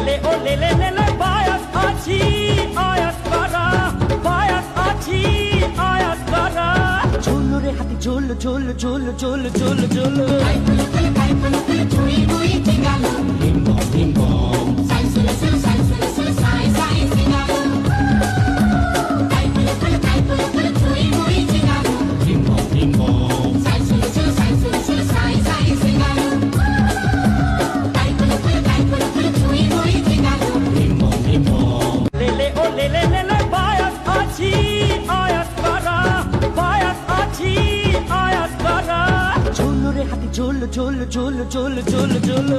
লেলে ও লেলে লেলে bias আছি আয়াস করা বায়াস আছি আয়াস করা ঝোল রে হাতি ঝোল ঝোল ঝোল ঝোল ঝোল ঝোল লেলে ও লেলে লেলে বায়াস আছি আয়াস করা বায়াস আছি আয়াস করা ঝোল রে হাতি ঝোল ঝোল ঝোল ঝোল ঝোল ঝোল